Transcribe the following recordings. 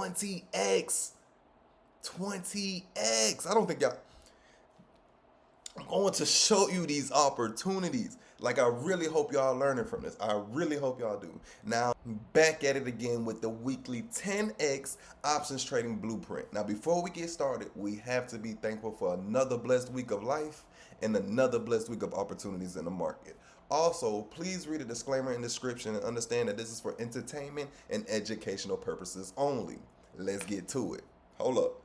20x. 20x. I don't think y'all. I'm going to show you these opportunities. Like, I really hope y'all learning from this. I really hope y'all do. Now, back at it again with the weekly 10x options trading blueprint. Now, before we get started, we have to be thankful for another blessed week of life and another blessed week of opportunities in the market. Also, please read the disclaimer in the description and understand that this is for entertainment and educational purposes only. Let's get to it. Hold up.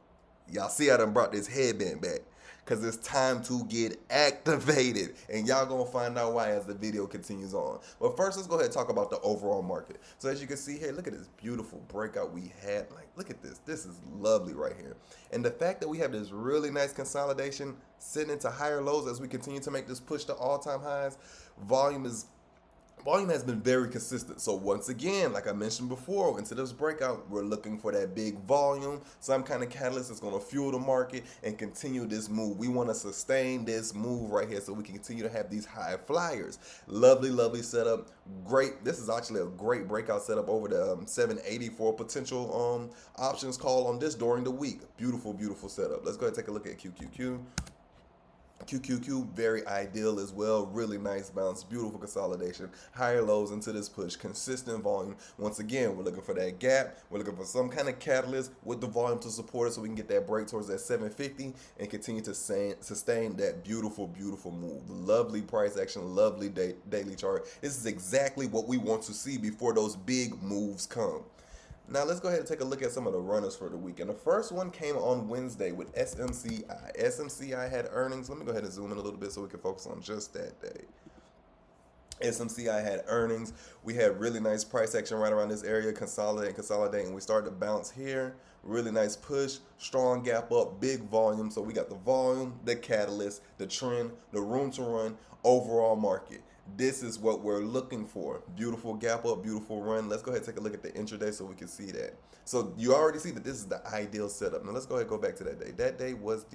Y'all see I done brought this headband back because it's time to get activated, and y'all gonna find out why as the video continues on. But first, let's go ahead and talk about the overall market. So as you can see here, look at this beautiful breakout we had. Like, look at this. This is lovely right here. And the fact that we have this really nice consolidation sitting into higher lows as we continue to make this push to all-time highs, volume has been very consistent. So once again, like I mentioned before, into this breakout, we're looking for that big volume, some kind of catalyst that's going to fuel the market and continue this move. We want to sustain this move right here so we can continue to have these high flyers. Lovely, lovely setup. Great. This is actually a great breakout setup over the 780 for a potential options call on this during the week. Beautiful, beautiful setup. Let's go ahead and take a look at QQQ. QQQ, very ideal as well. Really nice bounce, beautiful consolidation, higher lows into this push, consistent volume. Once again, we're looking for that gap. We're looking for some kind of catalyst with the volume to support it so we can get that break towards that 750 and continue to sustain that beautiful, beautiful move. Lovely price action, lovely daily chart. This is exactly what we want to see before those big moves come. Now let's go ahead and take a look at some of the runners for the week. And the first one came on Wednesday with SMCI. SMCI had earnings. Let me go ahead and zoom in a little bit so we can focus on just that day. SMCI had earnings. We had really nice price action right around this area, consolidate, and we started to bounce here. Really nice push, strong gap up, big volume. So we got the volume, the catalyst, the trend, the room to run, overall market. This is what we're looking for. Beautiful gap up, beautiful run. Let's go ahead and take a look at the intraday so we can see that. So you already see that this is the ideal setup. Now let's go ahead and go back to that day. That day was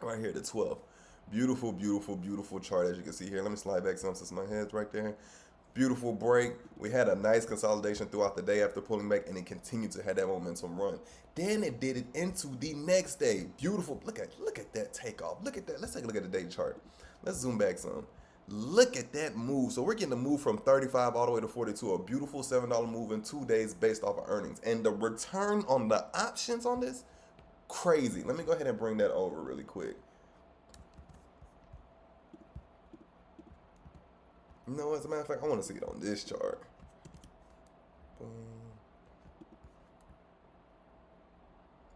right here, the 12th. Beautiful, beautiful, beautiful chart as you can see here. Let me slide back some since my head's right there. Beautiful break. We had a nice consolidation throughout the day after pulling back, and it continued to have that momentum run. Then it did it into the next day. Beautiful. Look at that takeoff. Look at that. Let's take a look at the day chart. Let's zoom back some. Look at that move. So we're getting a move from 35 all the way to 42. A beautiful $7 move in 2 days based off of earnings. And the return on the options on this, crazy. Let me go ahead and bring that over really quick. You know, as a matter of fact, I want to see it on this chart. Boom.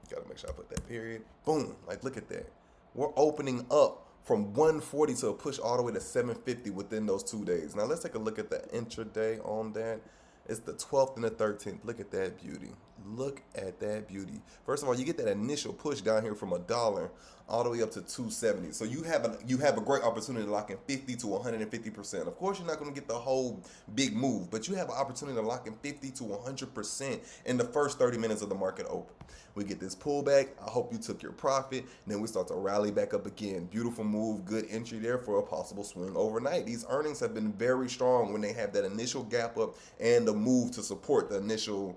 Gotta make sure I put that period. Boom. Like, look at that. We're opening up from 140 to a push all the way to 750 within those 2 days. Now let's take a look at the intraday on that. It's the 12th and the 13th. Look at that beauty. Look at that beauty. First of all, you get that initial push down here from $1 all the way up to 270. So you have a great opportunity to lock in 50 to 150%. Of course, you're not going to get the whole big move, but you have an opportunity to lock in 50 to 100% in the first 30 minutes of the market open. We get this pullback. I hope you took your profit. And then we start to rally back up again. Beautiful move, good entry there for a possible swing overnight. These earnings have been very strong when they have that initial gap up and the move to support the initial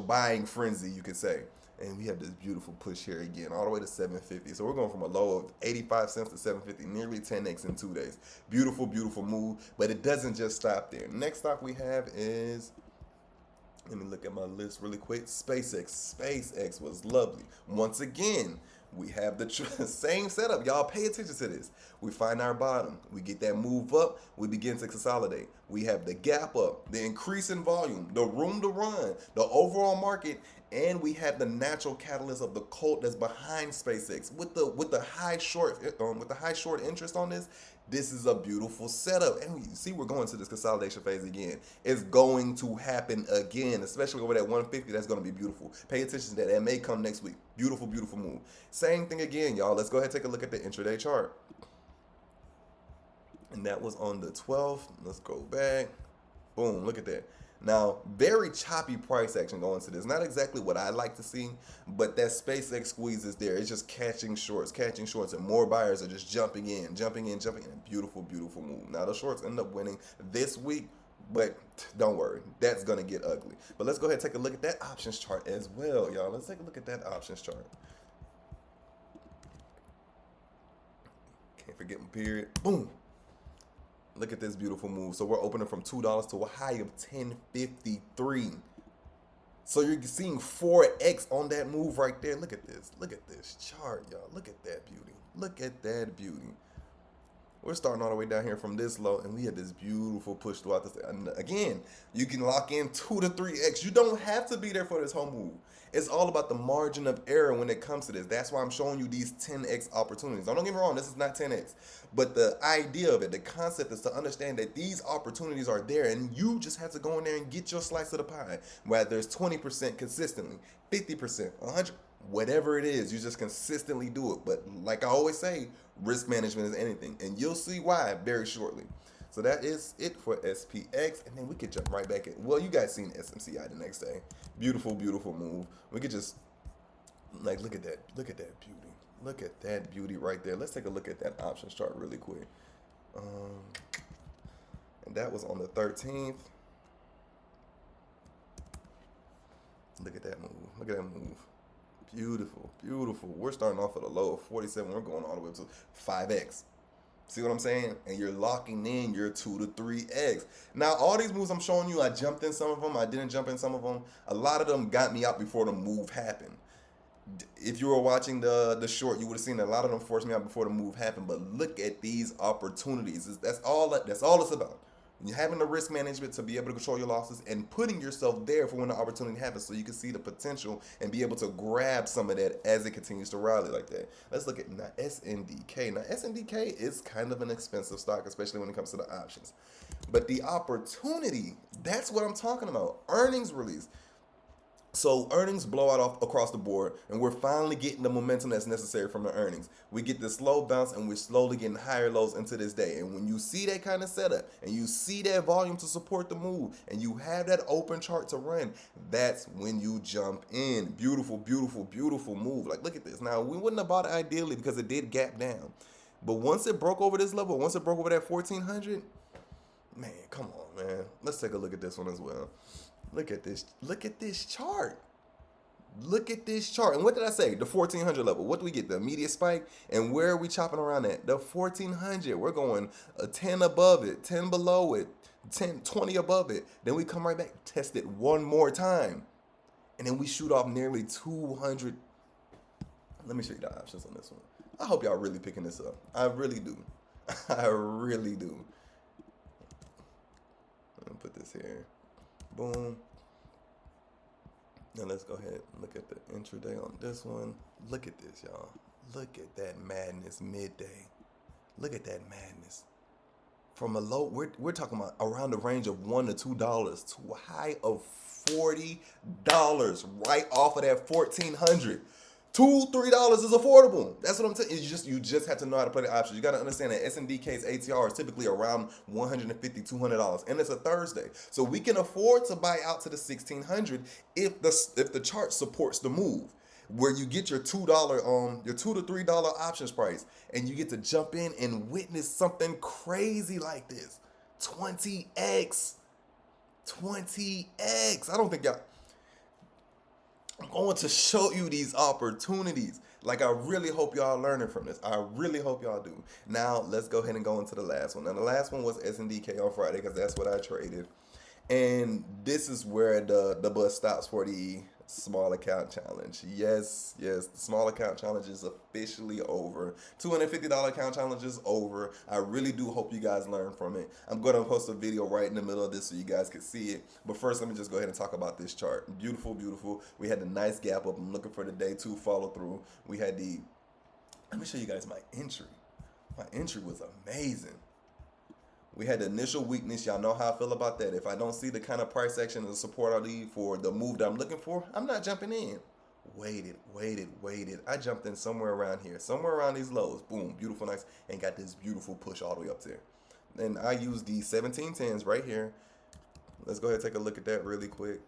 buying frenzy, you could say. And we have this beautiful push here again, all the way to 750. So we're going from a low of 85 cents to 750, nearly 10x in 2 days. Beautiful, beautiful move, but it doesn't just stop there. Next stock we have is, let me look at my list really quick. SpaceX. SpaceX was lovely. Once again, we have the same setup. Y'all pay attention to this. We find our bottom. We get that move up. We begin to consolidate. We have the gap up, the increase in volume, the room to run, the overall market, and we have the natural catalyst of the cult that's behind SpaceX with the high short interest on this. This is a beautiful setup, and you see we're going to this consolidation phase again. It's going to happen again, especially over that 150. That's going to be beautiful. Pay attention to that. That may come next week. Beautiful, beautiful move. Same thing again, y'all. Let's go ahead and take a look at the intraday chart. And that was on the 12th. Let's go back. Boom, look at that. Now, very choppy price action going to this. Not exactly what I like to see, but that SpaceX squeeze is there. It's just catching shorts, and more buyers are just jumping in. Beautiful, beautiful move. Now, the shorts end up winning this week. But don't worry, that's gonna get ugly. But let's go ahead and take a look at that options chart as well, y'all. Let's take a look at that options chart. Can't forget my period. Boom. Look at this beautiful move. So we're opening from $2 to a high of 10.53. So you're seeing 4x on that move right there. Look at this. Look at this chart, y'all. Look at that beauty. Look at that beauty. We're starting all the way down here from this low, and we had this beautiful push throughout this. And again, you can lock in 2 to 3x. You don't have to be there for this whole move. It's all about the margin of error when it comes to this. That's why I'm showing you these 10x opportunities. Now, don't get me wrong, this is not 10x. But the idea of it, the concept is to understand that these opportunities are there, and you just have to go in there and get your slice of the pie. Whether it's 20% consistently, 50%, 100%. Whatever it is, you just consistently do it. But like I always say, risk management is anything, and you'll see why very shortly. So that is it for SPX, and then we could jump right back in. Well, you guys seen SMCI the next day. Beautiful, beautiful move. We could just like look at that beauty. Look at that beauty right there. Let's take a look at that options chart really quick. And that was on the 13th. Look at that move. Look at that move. Beautiful, beautiful. We're starting off at a low of 47. We're going all the way up to 5x. See what I'm saying? And you're locking in your 2 to 3x. Now, all these moves I'm showing you, I jumped in some of them. I didn't jump in some of them. A lot of them got me out before the move happened. If you were watching the short, you would have seen a lot of them forced me out before the move happened. But look at these opportunities. That's all it's about. You're having the risk management to be able to control your losses and putting yourself there for when the opportunity happens so you can see the potential and be able to grab some of that as it continues to rally like that. Let's look at now SNDK. Now SNDK is kind of an expensive stock, especially when it comes to the options. But the opportunity, that's what I'm talking about. Earnings release. So earnings blow out across the board, and we're finally getting the momentum that's necessary from the earnings. We get this slow bounce, and we're slowly getting higher lows into this day. And when you see that kind of setup, and you see that volume to support the move, and you have that open chart to run, that's when you jump in. Beautiful, beautiful, beautiful move. Like, look at this. Now, we wouldn't have bought it ideally because it did gap down. But once it broke over this level, once it broke over that 1400, man, come on, man. Let's take a look at this one as well. Look at this. Look at this chart. Look at this chart. And what did I say? The 1400 level. What do we get? The immediate spike. And where are we chopping around at? The 1400. We're going a 10 above it, 10 below it, 10, 20 above it. Then we come right back, test it one more time. And then we shoot off nearly 200. Let me show you the options on this one. I hope y'all really picking this up. I really do. I really do. Let me put this here. Boom. Now let's go ahead and look at the intraday on this one. Look at this, y'all. Look at that madness midday. Look at that madness. From a low, we're talking about around the range of $1 to $2 to a high of $40 right off of that 1400. $2, $3 is affordable. That's what I'm telling you. You just have to know how to play the options. You got to understand that SNDK's ATR is typically around $150, $200, and it's a Thursday, so we can afford to buy out to the 1600 if the chart supports the move, where you get your $2 your $2 to $3 options price, and you get to jump in and witness something crazy like this. 20x. I don't think y'all. I'm going to show you these opportunities. Like, I really hope y'all learning from this. I really hope y'all do. Now, let's go ahead and go into the last one. Now, the last one was SNDK on Friday because that's what I traded. And this is where the bus stops for the small account challenge. Yes, the small account challenge is officially over. $250 account challenge is over. I really do hope you guys learn from it. I'm going to post a video right in the middle of this so you guys can see it. But first, let me just go ahead and talk about this chart. Beautiful, beautiful. We had the nice gap up. I'm looking for the day 2 follow through. We had let me show you guys my entry. My entry was amazing. We had the initial weakness. Y'all know how I feel about that. If I don't see the kind of price action and the support I need for the move that I'm looking for, I'm not jumping in. Waited. I jumped in somewhere around here, somewhere around these lows. Boom, beautiful, nice, and got this beautiful push all the way up there. And I used the 1710s right here. Let's go ahead and take a look at that really quick.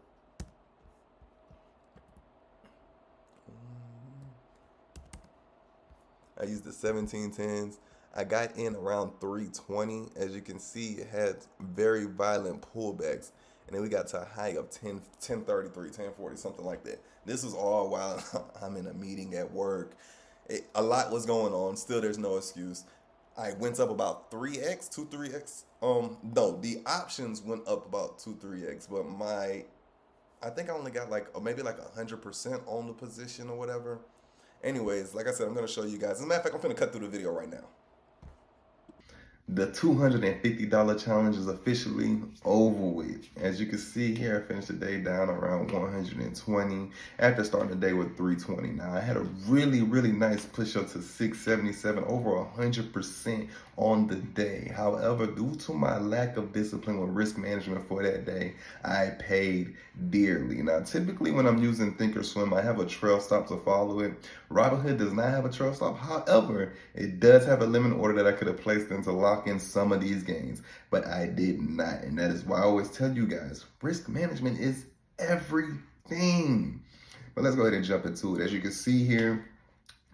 I used the 1710s. I got in around 320. As you can see, it had very violent pullbacks. And then we got to a high of 1033, 1040, something like that. This was all while I'm in a meeting at work. A lot was going on. Still, there's no excuse. I went up about 3x, 2, 3x. No, the options went up about 2, 3x, but I think I only got like maybe like 100% on the position or whatever. Anyways, like I said, I'm gonna show you guys. As a matter of fact, I'm gonna cut through the video right now. The $250 challenge is officially over with. As you can see here, I finished the day down around 120 after starting the day with 320. Now, I had a really, really nice push up to 677, over 100% on the day. However, due to my lack of discipline with risk management for that day, I paid dearly. Now, typically when I'm using Thinkorswim, I have a trail stop to follow it. Robinhood does not have a trail stop. However, it does have a limit order that I could have placed in to lock in some of these gains, but I did not. And that is why I always tell you guys, risk management is everything. But let's go ahead and jump into it. As you can see here,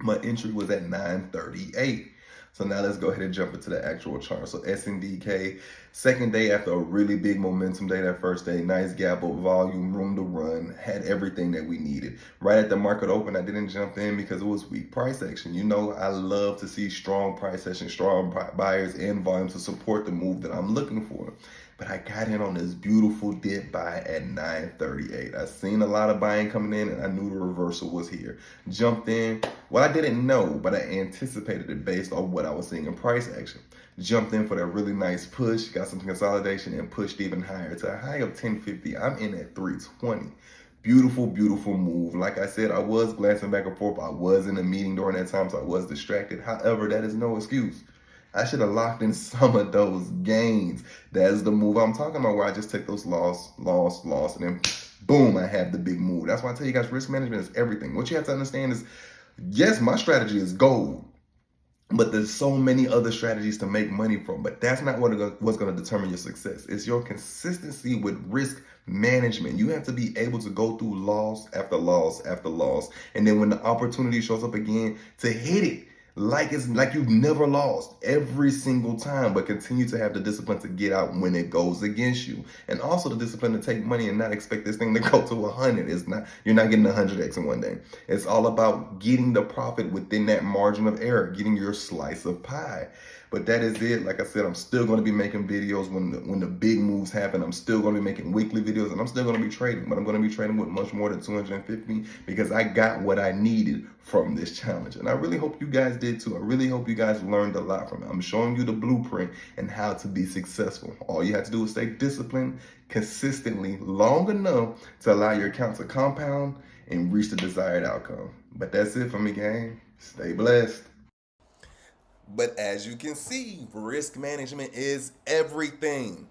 my entry was at 938. So now let's go ahead and jump into the actual chart. So SNDK, second day after a really big momentum day that first day, nice gap up, volume, room to run, had everything that we needed. Right at the market open, I didn't jump in because it was weak price action. You know, I love to see strong price action, strong buyers and volume to support the move that I'm looking for. But I got in on this beautiful dip buy at 938. I seen a lot of buying coming in and I knew the reversal was here. Jumped in. Well, I didn't know, but I anticipated it based on what I was seeing in price action. Jumped in for that really nice push, got some consolidation and pushed even higher to a high of 1050. I'm in at 320. Beautiful, beautiful move. Like I said, I was glancing back and forth. I was in a meeting during that time, so I was distracted. However, that is no excuse. I should have locked in some of those gains. That's the move I'm talking about, where I just take those loss, and then boom, I have the big move. That's why I tell you guys, risk management is everything. What you have to understand is, yes, my strategy is gold, but there's so many other strategies to make money from. But that's not what's going to determine your success. It's your consistency with risk management. You have to be able to go through loss after loss after loss, and then when the opportunity shows up again, to hit it like it's like you've never lost every single time, but continue to have the discipline to get out when it goes against you, and also the discipline to take money and not expect this thing to go to 100. It's not, you're not getting 100x in one day. It's all about getting the profit within that margin of error, getting your slice of pie. But that is it. Like I said, I'm still going to be making videos when the big moves happen. I'm still going to be making weekly videos, and I'm still going to be trading, but I'm going to be trading with much more than 250 because I got what I needed from this challenge. And I really hope you guys did too. I really hope you guys learned a lot from it. I'm showing you the blueprint and how to be successful. All you have to do is stay disciplined consistently long enough to allow your account to compound and reach the desired outcome. But that's it for me, gang. Stay blessed. But as you can see, risk management is everything.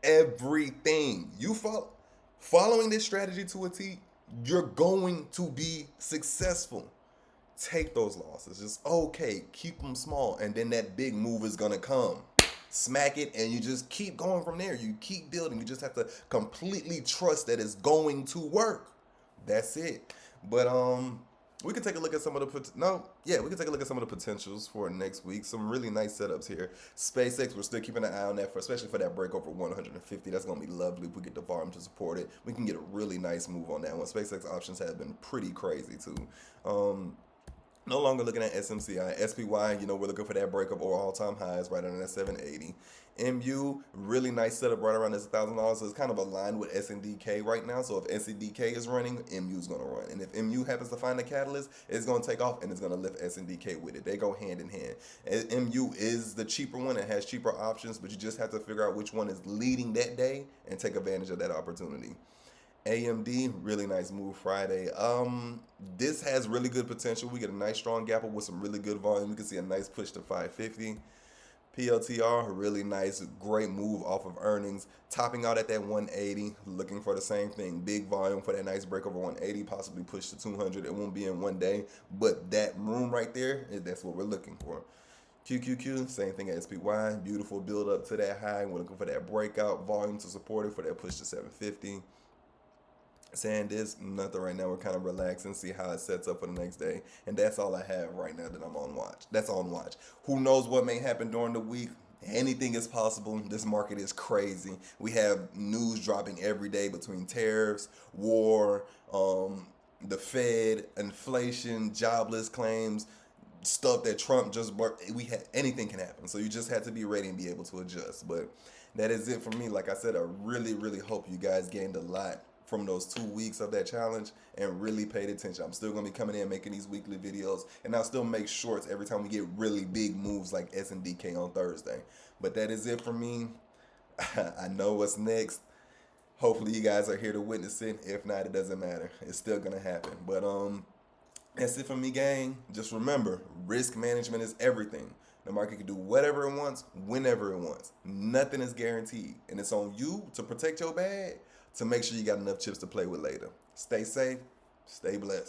Everything. Following this strategy to a T, you're going to be successful. Take those losses. Just okay, keep them small, and then that big move is gonna come. Smack it, and you just keep going from there. You keep building. You just have to completely trust that it's going to work. That's it. But we can take a look at some of the we can take a look at some of the potentials for next week. Some really nice setups here. SpaceX, we're still keeping an eye on that, especially for that break over 150. That's gonna be lovely if we get the volume to support it. We can get a really nice move on that one. SpaceX options have been pretty crazy too. No longer looking at SMCI. SPY, we're looking for that breakup or all-time highs right under that 780. MU, really nice setup right around this $1,000. So it's kind of aligned with SNDK right now. So if SNDK is running, MU is going to run. And if MU happens to find a catalyst, it's going to take off and it's going to lift SNDK with it. They go hand in hand. MU is the cheaper one. It has cheaper options, but you just have to figure out which one is leading that day and take advantage of that opportunity. AMD, really nice move Friday. This has really good potential. We get a nice strong gap up with some really good volume. We can see a nice push to 550. PLTR, really nice, great move off of earnings, topping out at that 180, looking for the same thing. Big volume for that nice break over 180, possibly push to 200. It won't be in one day, but that room right there, that's what we're looking for. QQQ, same thing as SPY, beautiful build up to that high. We're looking for that breakout volume to support it for that push to 750. Saying this, nothing right now. We're kind of relaxing, see how it sets up for the next day. And that's all I have right now that I'm on watch. That's on watch. Who knows what may happen during the week? Anything is possible. This market is crazy. We have news dropping every day between tariffs, war, the Fed, inflation, jobless claims, stuff that Trump just brought. We had anything can happen. So you just have to be ready and be able to adjust. But that is it for me. Like I said, I really, really hope you guys gained a lot from those 2 weeks of that challenge and really paid attention. I'm still gonna be coming in making these weekly videos, and I'll still make shorts every time we get really big moves like SNDK on Thursday. But that is it for me. I know what's next. Hopefully you guys are here to witness it. If not, it doesn't matter. It's still gonna happen. But that's it for me, gang. Just remember, risk management is everything. The market can do whatever it wants, whenever it wants. Nothing is guaranteed. And it's on you to protect your bag, to make sure you got enough chips to play with later. Stay safe, stay blessed.